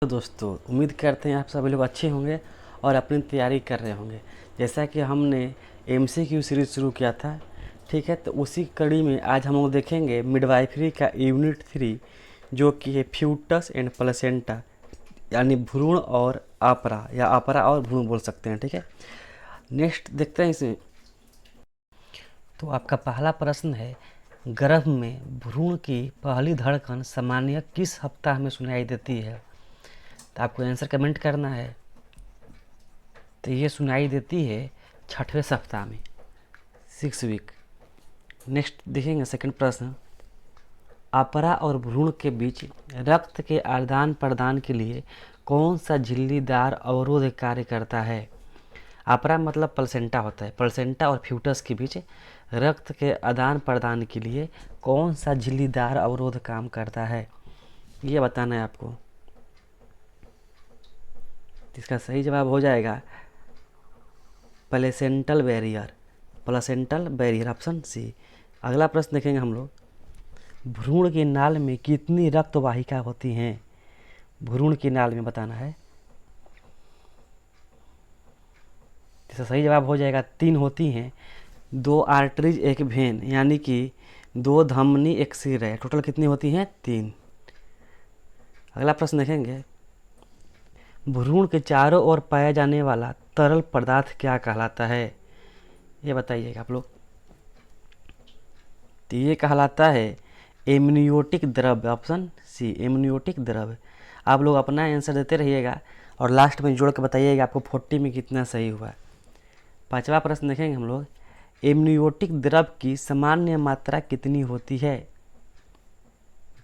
तो दोस्तों उम्मीद करते हैं आप सभी लोग अच्छे होंगे और अपनी तैयारी कर रहे होंगे। जैसा कि हमने एमसीक्यू सीरीज़ शुरू किया था, ठीक है, तो उसी कड़ी में आज हम लोग देखेंगे मिडवाइफरी का यूनिट 3 जो कि है फ्यूटस एंड प्लेसेंटा, यानी भ्रूण और आपरा या आपरा और भ्रूण बोल सकते हैं। ठीक है, नेक्स्ट देखते हैं इसमें। तो आपका पहला प्रश्न है, गर्भ में भ्रूण की पहली धड़कन सामान्य किस सप्ताह में सुनाई देती है? तो आपको आंसर कमेंट करना है। तो ये सुनाई देती है 6वें सप्ताह में, 6 वीक। नेक्स्ट देखेंगे सेकंड प्रश्न, आपरा और भ्रूण के बीच रक्त के आदान प्रदान के लिए कौन सा झिल्लीदार अवरोध कार्य करता है? आपरा मतलब प्लेसेंटा होता है। प्लेसेंटा और फ्यूटस के बीच रक्त के आदान प्रदान के लिए कौन सा झिल्लीदार अवरोध काम करता है, ये बताना है आपको। इसका सही जवाब हो जाएगा placental barrier. Placental barrier, option C. अगला प्रश्न देखेंगे हम लोग, भ्रूण की नाल में कितनी रक्त वाहिका होती हैं? भ्रूण की नाल में बताना है। इसका सही जवाब हो जाएगा 3 होती हैं, 2 आर्टरीज 1 वेन, यानी कि 2 धमनी 1 सिर है। टोटल कितनी होती हैं? 3। अगला प्रश्न देखेंगे, भ्रूण के चारों ओर पाया जाने वाला तरल पदार्थ क्या कहलाता है? ये बताइएगा आप लोग। तो ये कहलाता है एमनियोटिक द्रव्य, ऑप्शन सी, एमनियोटिक द्रव्य। आप लोग अपना आंसर देते रहिएगा और लास्ट में जोड़ के बताइएगा आपको 40 में कितना सही हुआ। 5वां प्रश्न देखेंगे हम लोग, एमनियोटिक द्रव्य की सामान्य मात्रा कितनी होती है?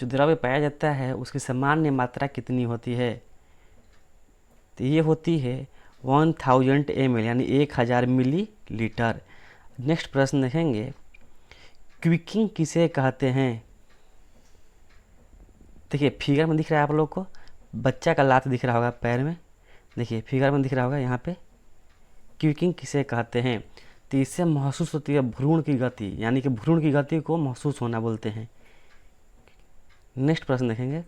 जो द्रव्य पाया जाता है उसकी सामान्य मात्रा कितनी होती है? तो ये होती है 1000 ml, यानी 1000 मिलीलीटर। नेक्स्ट प्रश्न देखेंगे, क्विकिंग किसे कहते हैं? देखिए फिगर में दिख रहा है आप लोग को, बच्चा का लात दिख रहा होगा पैर में, देखिए फिगर में दिख रहा होगा यहाँ पे। क्विकिंग किसे कहते हैं? तो इससे महसूस होती है भ्रूण की गति, यानी कि भ्रूण की गति को महसूस होना बोलते हैं। नेक्स्ट प्रश्न देखेंगे,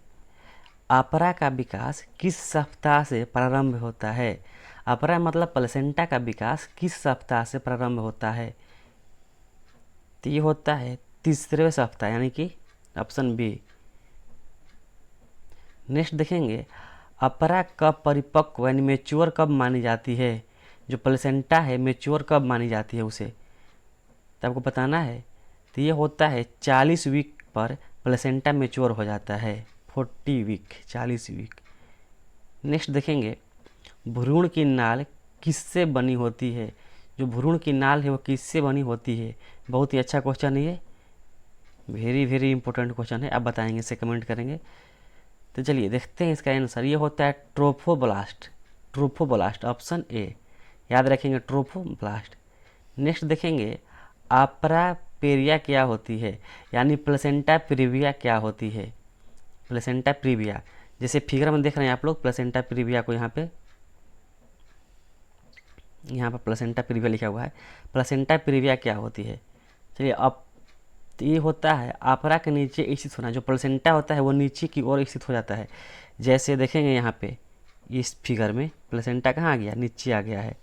आपरा का विकास किस सप्ताह से प्रारंभ होता है? आपरा मतलब प्लेसेंटा का विकास किस सप्ताह से प्रारंभ होता है? तो ये होता है 3रे सप्ताह, यानी कि ऑप्शन बी। नेक्स्ट देखेंगे, अपरा कब परिपक्व यानी मेच्योर कब मानी जाती है? जो प्लेसेंटा है मेच्योर कब मानी जाती है उसे, तो आपको बताना है। तो ये होता है 40 वीक पर प्लेसेंटा मेच्योर हो जाता है, 40 वीक, 40 वीक। नेक्स्ट देखेंगे, भ्रूण की नाल किससे बनी होती है? जो भ्रूण की नाल है वो किससे बनी होती है? बहुत ही अच्छा क्वेश्चन है ये, वेरी वेरी इंपॉर्टेंट क्वेश्चन है। आप बताएंगे, इसे कमेंट करेंगे। तो चलिए देखते हैं इसका आंसर। ये होता है ट्रोफोब्लास्ट, ट्रोफोब्लास्ट, ऑप्शन ए। याद रखेंगे, ट्रोफोब्लास्ट। नेक्स्ट देखेंगे, आपरा पेरिया क्या होती है, यानी प्लेसेंटा प्रीविया क्या होती है? प्लेसेंटा प्रीविया, जैसे फिगर में देख रहे हैं आप लोग प्लेसेंटा प्रीविया को, यहाँ पे प्लेसेंटा प्रीविया लिखा हुआ है। प्लेसेंटा प्रीविया क्या होती है? चलिए अब तो ये होता है आपरा के नीचे स्थित होना। जो प्लेसेंटा होता है वो नीचे की ओर स्थित हो जाता है। जैसे देखेंगे यहाँ पे इस फिगर में प्लेसेंटा कहाँ आ गया? नीचे आ गया है,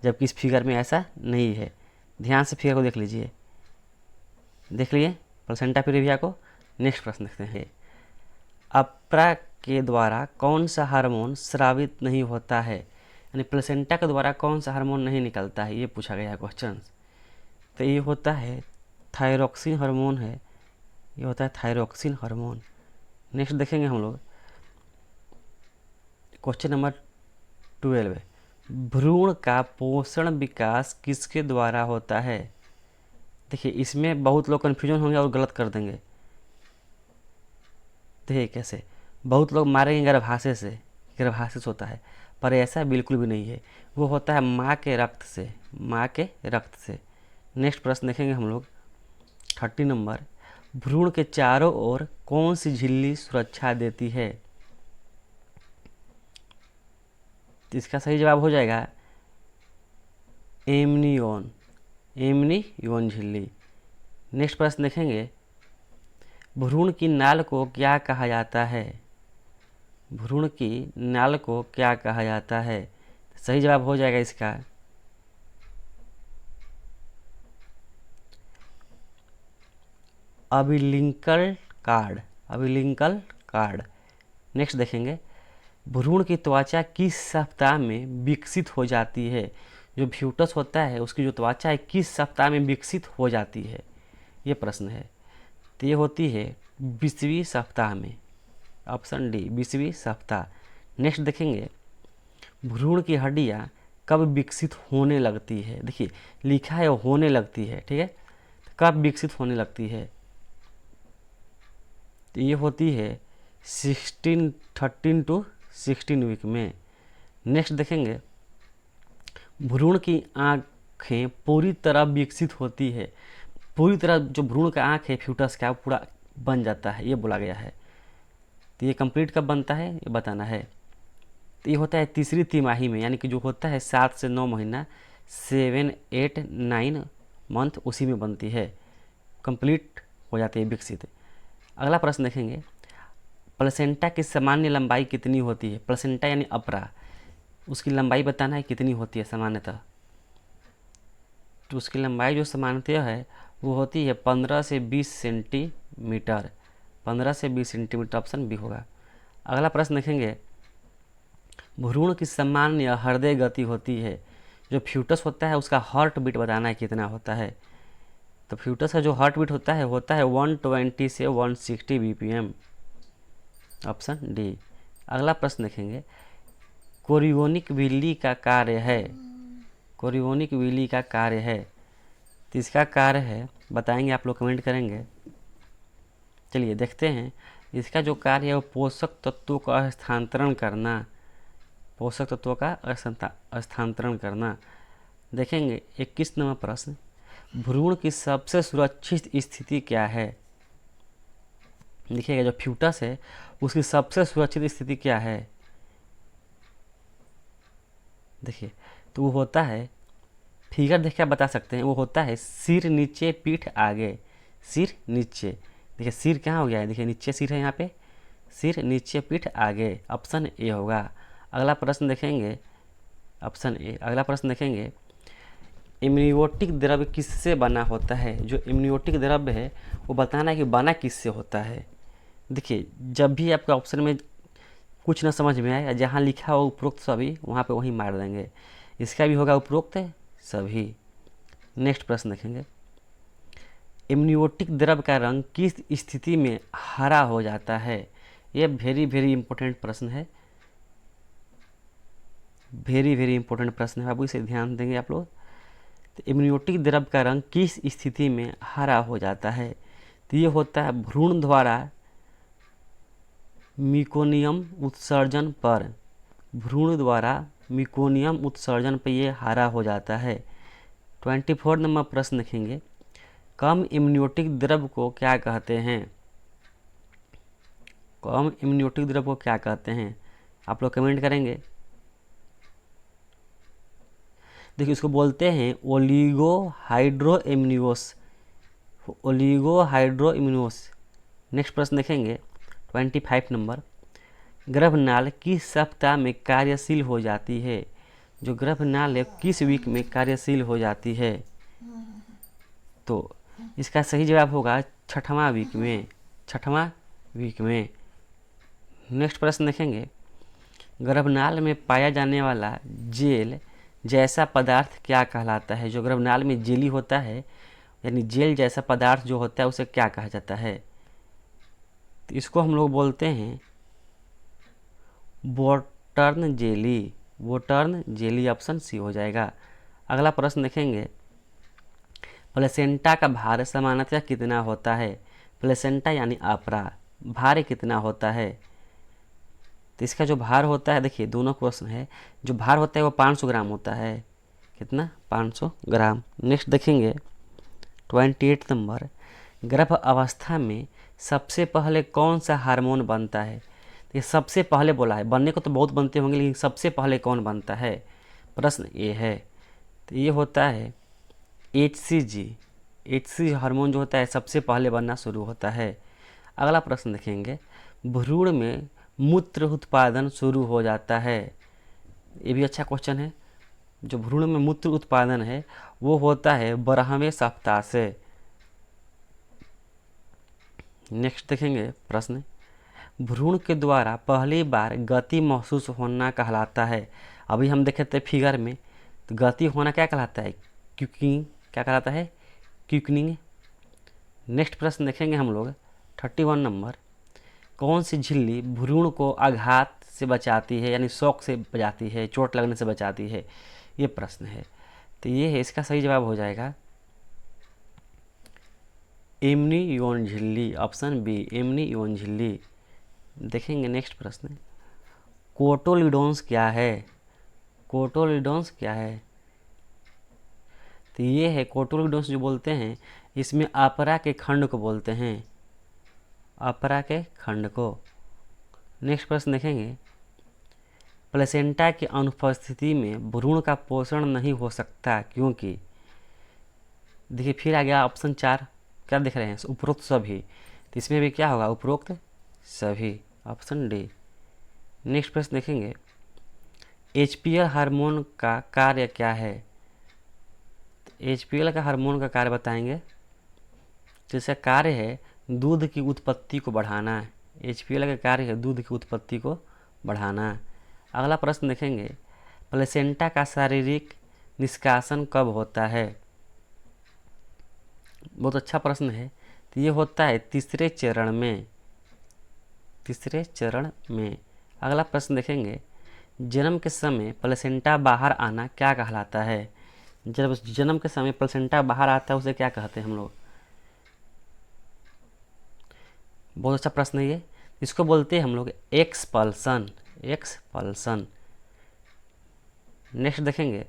जबकि इस फिगर में ऐसा नहीं है। ध्यान से फिगर को देख लीजिए, देख लिए प्लेसेंटा प्रीविया को। नेक्स्ट प्रश्न देखते हैं, अपरा के द्वारा कौन सा हार्मोन स्रावित नहीं होता है? यानी प्लेसेंटा के द्वारा कौन सा हार्मोन नहीं निकलता है, ये पूछा गया है क्वेश्चन। तो ये होता है थायरोक्सिन हार्मोन है, ये होता है थायरोक्सिन हार्मोन। नेक्स्ट देखेंगे हम लोग क्वेश्चन नंबर 12, भ्रूण का पोषण विकास किसके द्वारा होता है? देखिए इसमें बहुत लोग कन्फ्यूजन होंगे और गलत कर देंगे। देखिए कैसे, बहुत लोग मारेंगे गर्भाशय से, गर्भाशय से होता है, पर ऐसा बिल्कुल भी नहीं है। वो होता है माँ के रक्त से, माँ के रक्त से। नेक्स्ट प्रश्न देखेंगे हम लोग 30 नंबर, भ्रूण के चारों ओर कौन सी झिल्ली सुरक्षा देती है? तो इसका सही जवाब हो जाएगा एमनियोन, एमनियोन झिल्ली। नेक्स्ट प्रश्न देखेंगे, भ्रूण की नाल को क्या कहा जाता है? भ्रूण की नाल को क्या कहा जाता है? सही जवाब हो जाएगा इसका अबिलिंकल कार्ड, अबिलिंकल कार्ड। नेक्स्ट देखेंगे, भ्रूण की त्वचा किस सप्ताह में विकसित हो जाती है? जो फ्यूटस होता है उसकी जो त्वचा है किस सप्ताह में विकसित हो जाती है, ये प्रश्न है। तो ये होती है 20वीं सप्ताह में, ऑप्शन डी 20वीं सप्ताह। नेक्स्ट देखेंगे, भ्रूण की हड्डियाँ कब विकसित होने लगती है? देखिए लिखा है होने लगती है, ठीक है, कब विकसित होने लगती है? तो ये होती है 13 to 16 वीक में। नेक्स्ट देखेंगे, भ्रूण की आँखें पूरी तरह विकसित होती है, पूरी तरह जो भ्रूण का आँख है फ्यूटस का पूरा बन जाता है, ये बोला गया है। तो ये कंप्लीट कब बनता है ये बताना है। तो ये होता है तीसरी तिमाही में, यानी कि जो होता है 7 से 9 महीना, 7, 8, 9 मंथ, उसी में बनती है, कंप्लीट हो जाती है विकसित। अगला प्रश्न देखेंगे, प्लेसेंटा की सामान्य लंबाई कितनी होती है? प्लेसेंटा यानी अपरा, उसकी लंबाई बताना है कितनी होती है सामान्यतः। तो उसकी लंबाई जो सामान्यतः है वो होती है 15 से 20 सेंटीमीटर, 15 से 20 सेंटीमीटर, ऑप्शन बी होगा। अगला प्रश्न देखेंगे, भ्रूण की सामान्य हृदय गति होती है, जो फ्यूटस होता है उसका हार्ट बीट बताना है कितना होता है। तो फ्यूटस का जो हार्ट बीट होता है 120 से 160 BPM, ऑप्शन डी। अगला प्रश्न देखेंगे, कोरियोनिक विली का कार्य है, कोरियोनिक विली का कार्य है, तो इसका कार्य है बताएंगे, आप लोग कमेंट करेंगे। चलिए देखते हैं, इसका जो कार्य है वो पोषक तत्वों का हस्तांतरण करना, पोषक तत्वों का हस्तांतरण करना। देखेंगे 21 नंबर प्रश्न, भ्रूण की सबसे सुरक्षित स्थिति क्या है? देखिएगा जो फ्यूटस है उसकी सबसे सुरक्षित स्थिति क्या है? देखिए तो वो होता है, फिगर देख के आप बता सकते हैं, वो होता है सिर नीचे पीठ आगे, सिर नीचे। देखिए सिर कहाँ हो गया है, देखिए नीचे सिर है यहाँ पे, सिर नीचे पीठ आगे, ऑप्शन ए होगा। अगला प्रश्न देखेंगे, ऑप्शन ए। अगला प्रश्न देखेंगे, इम्यूनियोटिक द्रव्य किससे बना होता है? जो इम्यूनियोटिक द्रव्य है वो बताना है कि बना किससे होता है। देखिए जब भी आपके ऑप्शन में कुछ ना समझ में आए, जहाँ लिखा हो उपरोक्त सभी वहाँ पे वहीं मार देंगे, इसका भी होगा उपरोक्त सभी। नेक्स्ट प्रश्न देखेंगे, इम्यूनियोटिक द्रव्य का रंग किस स्थिति में हरा हो जाता है? ये वेरी वेरी इंपॉर्टेंट प्रश्न है, वेरी वेरी इंपॉर्टेंट प्रश्न है बाबू, इसे ध्यान देंगे आप लोग। तो इम्यूनियोटिक द्रव्य का रंग किस स्थिति में हरा हो जाता है? तो ये होता है भ्रूण द्वारा मिकोनियम उत्सर्जन पर, भ्रूण द्वारा मिकोनियम उत्सर्जन पर ये हरा हो जाता है। 24 नंबर प्रश्न देखेंगे, कम इम्यूनियोटिक द्रव्य को क्या कहते हैं? कम इम्यूनियोटिक द्रव्य को क्या कहते हैं? आप लोग कमेंट करेंगे। देखिए इसको बोलते हैं ओलिगो हाइड्रो इम्यूनियोस, ओलिगो हाइड्रो इम्यूनियोस। नेक्स्ट प्रश्न देखेंगे 25 नंबर, गर्भनाल किस सप्ताह में कार्यशील हो जाती है? जो गर्भनाल है किस वीक में कार्यशील हो जाती है? तो इसका सही जवाब होगा 6वां वीक में, 6वां वीक में। नेक्स्ट प्रश्न देखेंगे, गर्भनाल में पाया जाने वाला जेल जैसा पदार्थ क्या कहलाता है? जो गर्भनाल में जेली होता है यानी जेल जैसा पदार्थ जो होता है उसे क्या कहा जाता है? तो इसको हम लोग बोलते हैं वोटर्न जेली, वोटर्न जेली, ऑप्शन सी हो जाएगा। अगला प्रश्न देखेंगे, प्लेसेंटा का भार सामान्यतः कितना होता है? प्लेसेंटा यानी आपरा, भार कितना होता है? तो इसका जो भार होता है, देखिए दोनों क्वेश्चन है, जो भार होता है वो 500 ग्राम होता है। कितना? 500 ग्राम। नेक्स्ट देखेंगे 28 नंबर, गर्भ अवस्था में सबसे पहले कौन सा हार्मोन बनता है? ये सबसे पहले बोला है, बनने को तो बहुत बनते होंगे लेकिन सबसे पहले कौन बनता है, प्रश्न ये है। तो ये होता है HCG, HCG हार्मोन जो होता है सबसे पहले बनना शुरू होता है। अगला प्रश्न देखेंगे, भ्रूण में मूत्र उत्पादन शुरू हो जाता है? ये भी अच्छा क्वेश्चन है। जो भ्रूण में मूत्र उत्पादन है वो होता है 12वें सप्ताह से। नेक्स्ट देखेंगे प्रश्न, भ्रूण के द्वारा पहली बार गति महसूस होना कहलाता है? अभी हम देखे थे फिगर में, तो गति होना क्या कहलाता है? क्विकनिंग। क्या कहलाता है? क्विकनिंग। नेक्स्ट प्रश्न देखेंगे हम लोग 31 नंबर, कौन सी झिल्ली भ्रूण को आघात से बचाती है, यानी शॉक से बचाती है, चोट लगने से बचाती है? ये प्रश्न है। तो ये है, इसका सही जवाब हो जाएगा एमनीयोन झिल्ली, ऑप्शन बी एमनीयोन झिल्ली। देखेंगे नेक्स्ट प्रश्न, कोटोलिडोन्स क्या है? कोटोलिडोन्स क्या है? तो ये है कोटोलिडोन्स जो बोलते हैं, इसमें अपरा के खंड को बोलते हैं, अपरा के खंड को। नेक्स्ट प्रश्न देखेंगे, प्लेसेंटा की अनुपस्थिति में भ्रूण का पोषण नहीं हो सकता क्योंकि? देखिए फिर आ गया ऑप्शन 4, क्या दिख रहे हैं? उपरोक्त सभी। तो इसमें भी क्या होगा? उपरोक्त सभी, ऑप्शन डी। नेक्स्ट प्रश्न देखेंगे, एचपीएल हार्मोन का कार्य क्या है? एचपीएल का हार्मोन का कार्य बताएंगे। तो इसका कार्य है दूध की उत्पत्ति को बढ़ाना है। एचपीएल का कार्य है दूध की उत्पत्ति को बढ़ाना। अगला प्रश्न देखेंगे, प्लेसेंटा का शारीरिक निष्कासन कब होता है? बहुत अच्छा प्रश्न है। तो ये होता है तीसरे चरण में, तीसरे चरण में। अगला प्रश्न देखेंगे, जन्म के समय प्लेसेंटा बाहर आना क्या कहलाता है? जब जन्म के समय प्लेसेंटा बाहर आता है उसे क्या कहते हैं हम लोग? बहुत अच्छा प्रश्न है ये। इसको बोलते हैं हम लोग एक्सपल्सन, एक्सपल्सन। नेक्स्ट देखेंगे,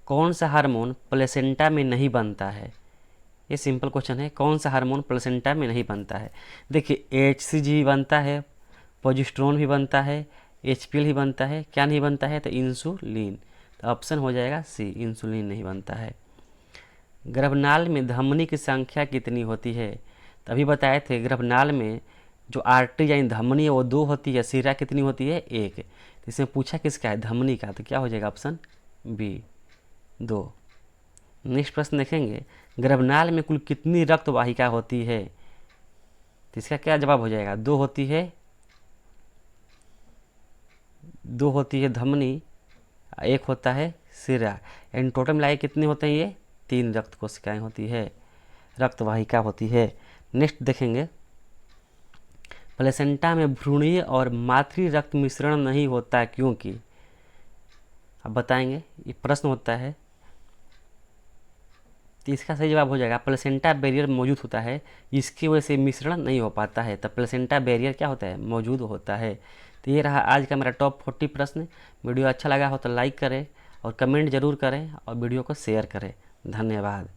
कौन सा हार्मोन प्लेसेंटा में नहीं बनता है? ये सिंपल क्वेश्चन है, कौन सा हार्मोन प्लेसेंटा में नहीं बनता है? देखिए HCG भी बनता है, प्रोजेस्टेरोन भी बनता है, HPL भी बनता है, क्या नहीं बनता है? तो इंसुलिन। तो ऑप्शन हो जाएगा सी, इंसुलिन नहीं बनता है। गर्भनाल में धमनी की संख्या कितनी होती है? तो अभी बताए थे गर्भनाल में जो आर्टरी यानी धमनी है वो 2 होती है, सिरा कितनी होती है? 1। तो इसमें पूछा किसका है? धमनी का। तो क्या हो जाएगा? Option B 2। नेक्स्ट प्रश्न देखेंगे, गर्भनाल में कुल कितनी रक्त वाहिका होती है? तो इसका क्या जवाब हो जाएगा? 2 होती है, 2 होती है धमनी, 1 होता है सिरा। इन टोटल मिलाए कितने होते हैं? ये 3 रक्त कोशिकाएं होती है, रक्त वाहिका होती है। नेक्स्ट देखेंगे, प्लेसेंटा में भ्रूणीय और मातृ रक्त मिश्रण नहीं होता क्योंकि? अब बताएंगे, ये प्रश्न होता है। तो इसका सही जवाब हो जाएगा प्लेसेंटा बैरियर मौजूद होता है, इसकी वजह से मिश्रण नहीं हो पाता है। तो प्लेसेंटा बैरियर क्या होता है? मौजूद होता है। तो ये रहा आज का मेरा टॉप 40 प्रश्न। वीडियो अच्छा लगा हो तो लाइक करें और कमेंट जरूर करें और वीडियो को शेयर करें। धन्यवाद।